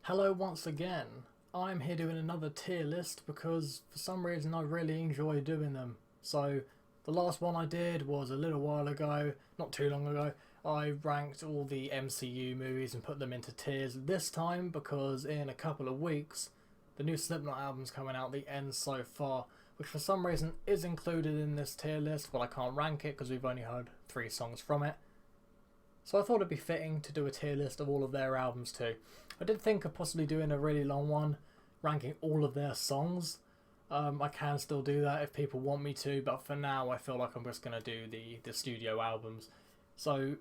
Hello once again. I'm here doing another tier list because for some reason I really enjoy doing them. So the last one I did was a little while ago, not too long ago. I ranked all the MCU movies and put them into tiers this time because in a couple of weeks the new Slipknot album's coming out, The End So Far, which for some reason is included in this tier list, but I can't rank it because we've only heard 3 songs from it. So I thought it'd be fitting to do a tier list of all of their albums too. I did think of possibly doing a really long one, ranking all of their songs. I can still do that if people want me to, but for now I feel like I'm just going to do the studio albums. So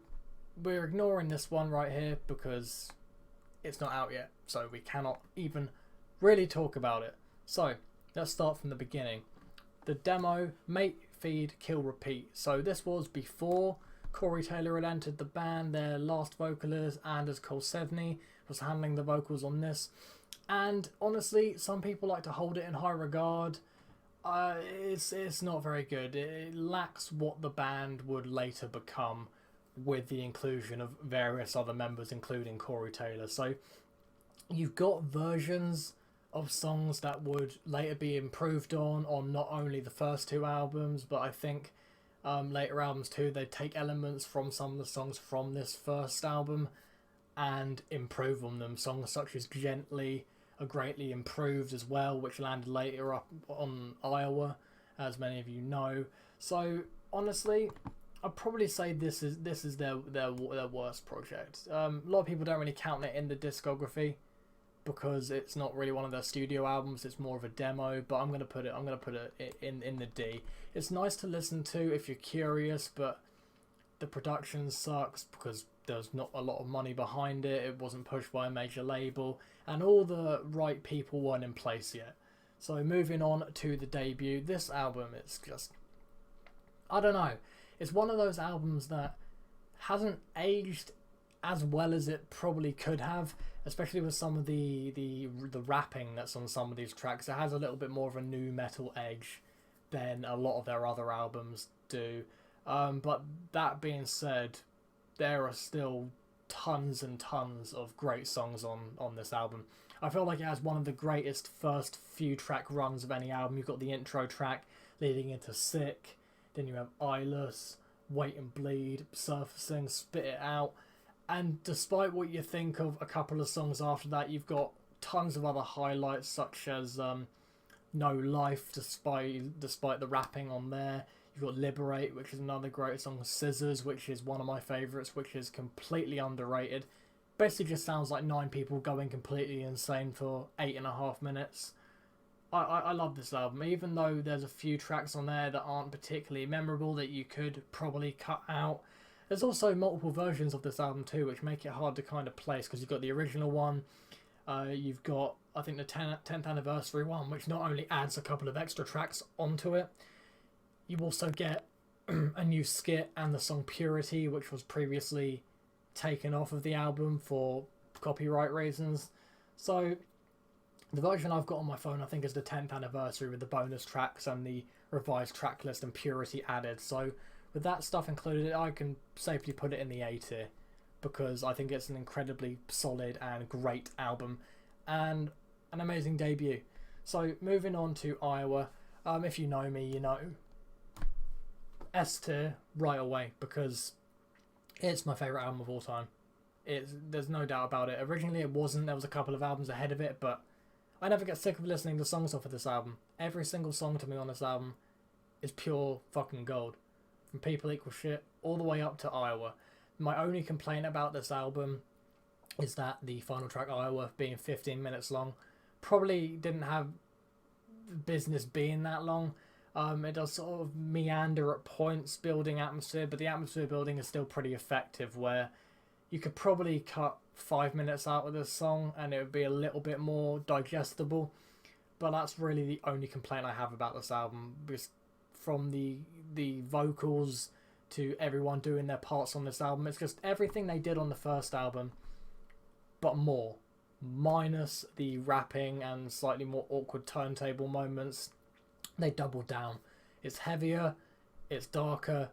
we're ignoring this one right here because it's not out yet, so we cannot even really talk about it. So let's start from the beginning. The demo, Mate, Feed, Kill, Repeat. So this was before Corey Taylor had entered the band. Their last vocalist, Anders Kolsevny, was handling the vocals on this. And honestly, some people like to hold it in high regard. It's not very good. It lacks what the band would later become with the inclusion of various other members, including Corey Taylor. So you've got versions of songs that would later be improved on not only the first 2 albums, but I think later albums too, they take elements from some of the songs from this first album and improve on them. Songs such as Gently are greatly improved as well, which landed later up on Iowa, as many of you know. So honestly, I'd probably say this is their worst project. A lot of people don't really count it in the discography because it's not really one of their studio albums. It's more of a demo, but I'm gonna put it in the D. It's nice to listen to if you're curious, but the production sucks because there's not a lot of money behind it. It wasn't pushed by a major label, and all the right people weren't in place yet. So moving on to the debut, this album is just, I don't know. It's one of those albums that hasn't aged as well as it probably could have, especially with some of the rapping that's on some of these tracks. It has a little bit more of a nu metal edge than a lot of their other albums do. But that being said, there are still tons and tons of great songs on this album. I feel like it has one of the greatest first few track runs of any album. You've got the intro track leading into Sick, then you have Eyeless, Wait and Bleed, Surfacing, Spit It Out. And despite what you think of a couple of songs after that, you've got tons of other highlights such as No Life, despite the rapping on there. You've got Liberate, which is another great song. Scissors, which is one of my favourites, which is completely underrated. Basically just sounds like 9 people going completely insane for 8.5 minutes. I love this album, even though there's a few tracks on there that aren't particularly memorable that you could probably cut out. There's also multiple versions of this album too, which make it hard to kind of place, because you've got the original one, you've got, I think, the 10th anniversary one, which not only adds a couple of extra tracks onto it, you also get a new skit and the song Purity, which was previously taken off of the album for copyright reasons. So the version I've got on my phone, I think, is the 10th anniversary with the bonus tracks and the revised track list and Purity added. So with that stuff included, I can safely put it in the A tier because I think it's an incredibly solid and great album and an amazing debut. So moving on to Iowa, if you know me, you know S tier right away because it's my favourite album of all time. There's no doubt about it. Originally it wasn't, there was a couple of albums ahead of it, but I never get sick of listening to songs off of this album. Every single song to me on this album is pure fucking gold. From People Equal Shit all the way up to Iowa. My only complaint about this album is that the final track, Iowa, being 15 minutes long, probably didn't have business being that long. It does sort of meander at points, building atmosphere, but the atmosphere building is still pretty effective, where you could probably cut 5 minutes out of this song and it would be a little bit more digestible. But that's really the only complaint I have about this album, because from the vocals to everyone doing their parts on this album, it's just everything they did on the first album, but more. Minus the rapping and slightly more awkward turntable moments, they doubled down. It's heavier, it's darker,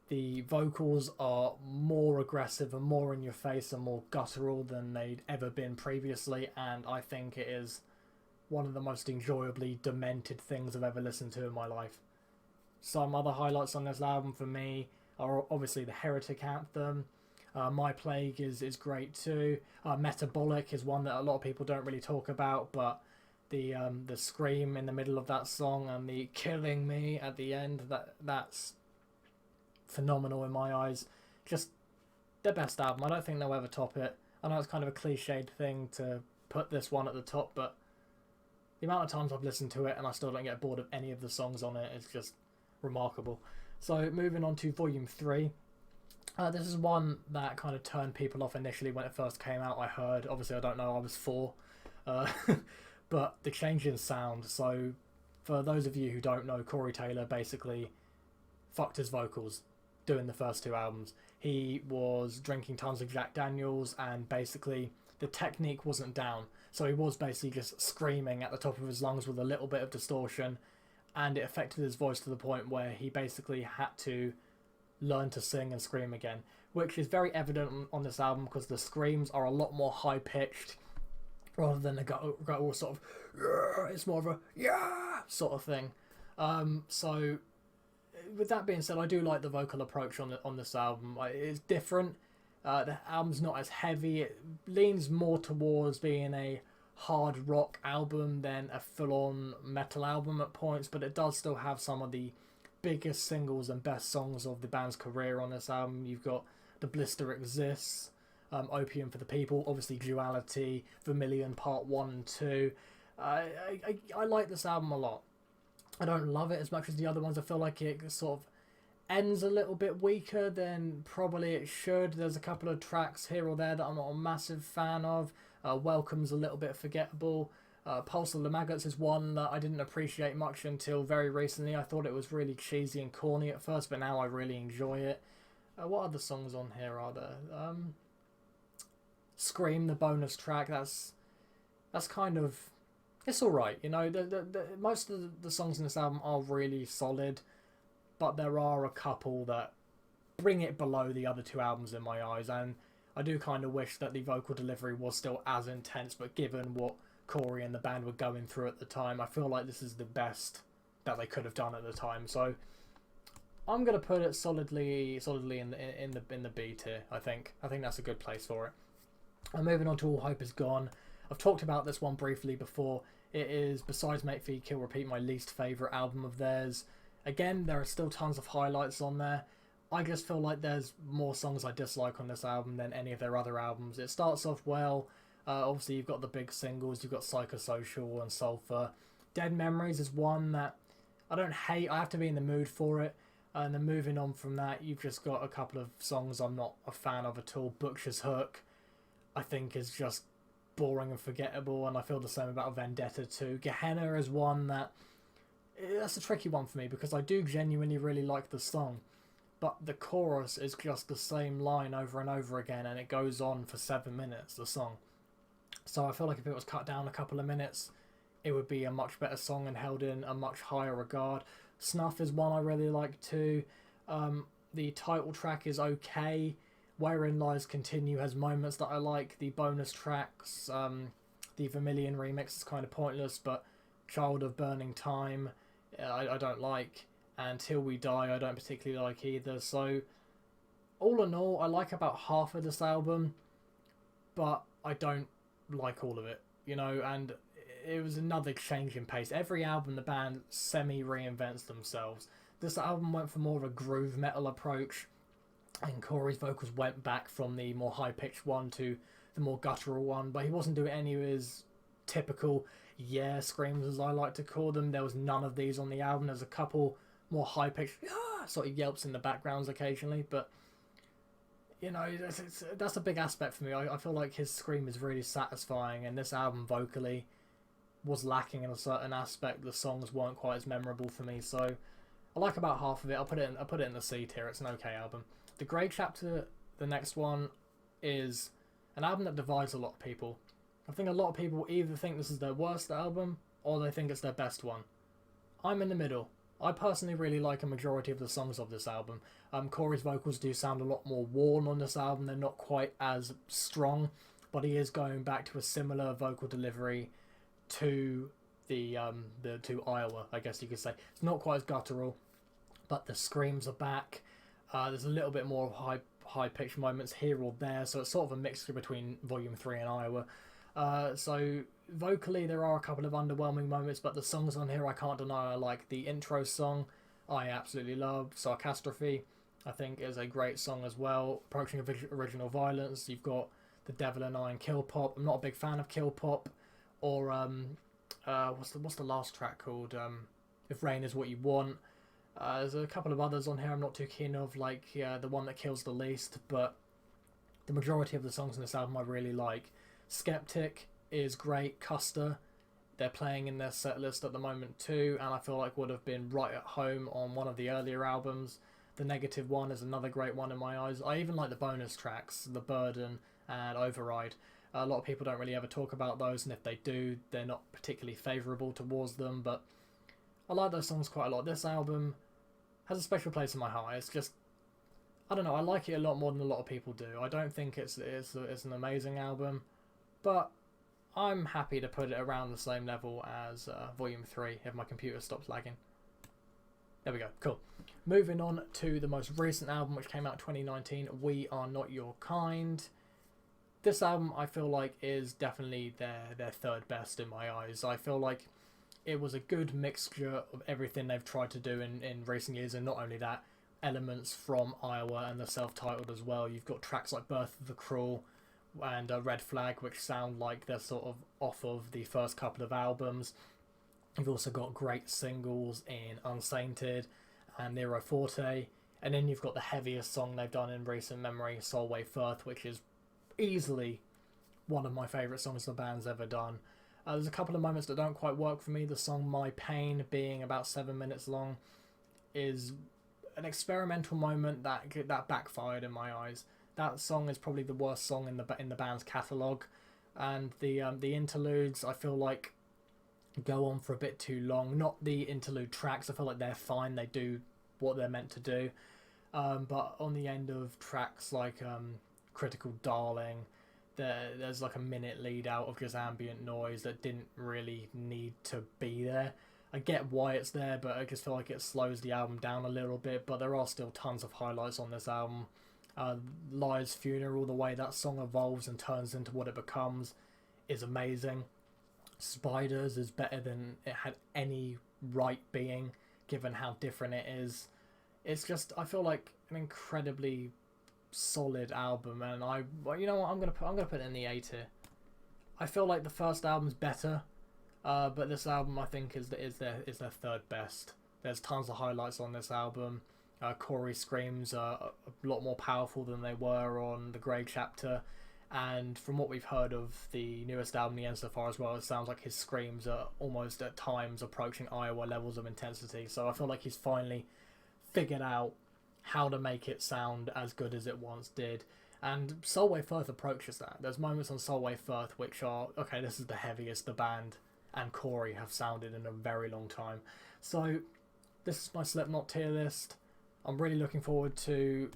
The vocals are more aggressive and more in your face and more guttural than they'd ever been previously, and I think it is one of the most enjoyably demented things I've ever listened to in my life. Some other highlights on this album for me are obviously the Heretic Anthem. My Plague is great too. Metabolic is one that a lot of people don't really talk about, but the scream in the middle of that song and the killing me at the end, that's phenomenal in my eyes. Just their best album. I don't think they'll ever top it. I know it's kind of a cliched thing to put this one at the top, but the amount of times I've listened to it and I still don't get bored of any of the songs on it is just remarkable. So moving on to Volume 3. This is one that kind of turned people off initially when it first came out, I heard. Obviously, I don't know, I was 4. But the change in sound. So for those of you who don't know, Corey Taylor basically fucked his vocals doing the first 2 albums. He was drinking tons of Jack Daniels and basically the technique wasn't down. So he was basically just screaming at the top of his lungs with a little bit of distortion, and it affected his voice to the point where he basically had to learn to sing and scream again, which is very evident on this album because the screams are a lot more high-pitched rather than a guttural sort of, yeah, it's more of a, yeah, sort of thing. So with that being said, I do like the vocal approach on this album. It's different. The album's not as heavy. It leans more towards being a hard rock album than a full-on metal album at points, but it does still have some of the biggest singles and best songs of the band's career on this album. You've got The Blister Exists, Opium for the People, obviously Duality, Vermilion Part 1 and 2. I like this album a lot. I don't love it as much as the other ones. I feel like it sort of ends a little bit weaker than probably it should. There's a couple of tracks here or there that I'm not a massive fan of. Welcome's a little bit forgettable. Pulse of the Maggots is one that I didn't appreciate much until very recently. I thought it was really cheesy and corny at first, but now I really enjoy it. What other songs on here are there? Scream, the bonus track, that's kind of, it's alright, you know. Most of the songs in this album are really solid, but there are a couple that bring it below the other 2 albums in my eyes, and I do kind of wish that the vocal delivery was still as intense, but given what Corey and the band were going through at the time, I feel like this is the best that they could have done at the time. So I'm gonna put it solidly in the B tier. I think that's a good place for it. And moving on to All Hope Is Gone. I've talked about this one briefly before. It is, besides Make Feed Kill Repeat, my least favourite album of theirs. Again, there are still tons of highlights on there. I just feel like there's more songs I dislike on this album than any of their other albums. It starts off well. Obviously, you've got the big singles. You've got Psychosocial and Sulphur. Dead Memories is one that I don't hate. I have to be in the mood for it. And then moving on from that, you've just got a couple of songs I'm not a fan of at all. Butcher's Hook, I think, is just boring and forgettable, and I feel the same about Vendetta too. Gehenna is one that's a tricky one for me because I do genuinely really like the song, but the chorus is just the same line over and over again, and it goes on for 7 minutes, the song. So I feel like if it was cut down a couple of minutes, it would be a much better song and held in a much higher regard. Snuff is one I really like too. The title track is okay. Wherein Lies Continue has moments that I like. The bonus tracks, the Vermilion remix is kind of pointless, but Child of Burning Time, I don't like. And Till We Die, I don't particularly like either. So, all in all, I like about half of this album, but I don't like all of it, you know, and it was another change in pace. Every album the band semi-reinvents themselves. This album went for more of a groove metal approach, and Corey's vocals went back from the more high-pitched one to the more guttural one, but he wasn't doing any of his typical screams, as I like to call them. There was none of these on the album. There's a couple more high-pitched sort of yelps in the backgrounds occasionally, but you know, that's a big aspect for me. I feel like his scream is really satisfying, and this album vocally was lacking in a certain aspect. The songs weren't quite as memorable for me, so I like about half of it. I'll put it in the C tier. It's an okay album. The Grey Chapter, the next one, is an album that divides a lot of people. I think a lot of people either think this is their worst album or they think it's their best one. I'm in the middle. I personally really like a majority of the songs of this album. Corey's vocals do sound a lot more worn on this album. They're not quite as strong, but he is going back to a similar vocal delivery to to Iowa, I guess you could say. It's not quite as guttural, but the screams are back. There's a little bit more high pitched moments here or there, so it's sort of a mixture between Volume 3 and Iowa. So vocally there are a couple of underwhelming moments, but the songs on here I can't deny I like. The intro song I absolutely love. Sarcastrophe I think is a great song as well. Approaching Original Violence, you've got The Devil and I and Kill Pop. I'm not a big fan of Kill Pop, or what's the last track called? If Rain Is What You Want. There's a couple of others on here I'm not too keen of, like The One That Kills the Least, but the majority of the songs in this album I really like. Skeptic is great. Custer, they're playing in their set list at the moment too, and I feel like would have been right at home on one of the earlier albums. The Negative One is another great one in my eyes. I even like the bonus tracks, The Burden and Override. A lot of people don't really ever talk about those, and if they do, they're not particularly favourable towards them, but I like those songs quite a lot. This album has a special place in my heart. It's just, I don't know, I like it a lot more than a lot of people do. I don't think it's an amazing album, but I'm happy to put it around the same level as Volume 3 if my computer stops lagging. There we go, cool. Moving on to the most recent album, which came out in 2019, We Are Not Your Kind. This album, I feel like, is definitely their third best in my eyes. I feel like it was a good mixture of everything they've tried to do in recent years, and not only that, elements from Iowa and the self-titled as well. You've got tracks like Birth of the Cruel and Red Flag, which sound like they're sort of off of the first couple of albums. You've also got great singles in Unsainted and Nero Forte, and then you've got the heaviest song they've done in recent memory, Solway Firth, which is easily one of my favourite songs the band's ever done. There's a couple of moments that don't quite work for me. The song My Pain, being about 7 minutes long, is an experimental moment that backfired in my eyes. That song is probably the worst song in the band's catalogue, and the interludes I feel like go on for a bit too long. Not the interlude tracks, I feel like they're fine, they do what they're meant to do, but on the end of tracks like Critical Darling, there's like a minute lead out of just ambient noise that didn't really need to be there. I get why it's there, but I just feel like it slows the album down a little bit, but there are still tons of highlights on this album. Liar's Funeral, the way that song evolves and turns into what it becomes, is amazing. Spiders is better than it had any right being, given how different it is. It's just, I feel like an incredibly solid album, and you know what, I'm gonna put it in the A tier. I feel like the first album's better, but this album I think is their third best. There's tons of highlights on this album. Corey's screams are a lot more powerful than they were on the Grey Chapter, and from what we've heard of the newest album, The End So Far as well, it sounds like his screams are almost at times approaching Iowa levels of intensity. So I feel like he's finally figured out how to make it sound as good as it once did. And Solway Firth approaches that. There's moments on Solway Firth which are, okay, this is the heaviest the band and Corey have sounded in a very long time. So this is my Slipknot tier list. I'm really looking forward to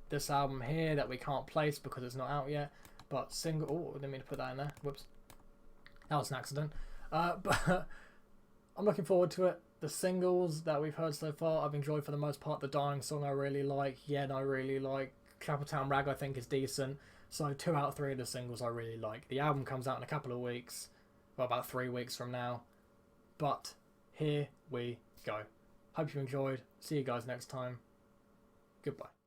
this album here that we can't place because it's not out yet. But oh, I didn't mean to put that in there. Whoops. That was an accident. But I'm looking forward to it. The singles that we've heard so far, I've enjoyed for the most part. The Dying song I really like. Yen I really like. Chapeltown Rag I think is decent. So 2 out of 3 of the singles I really like. The album comes out in a couple of weeks. Well, about 3 weeks from now. But here we go. Hope you enjoyed. See you guys next time. Goodbye.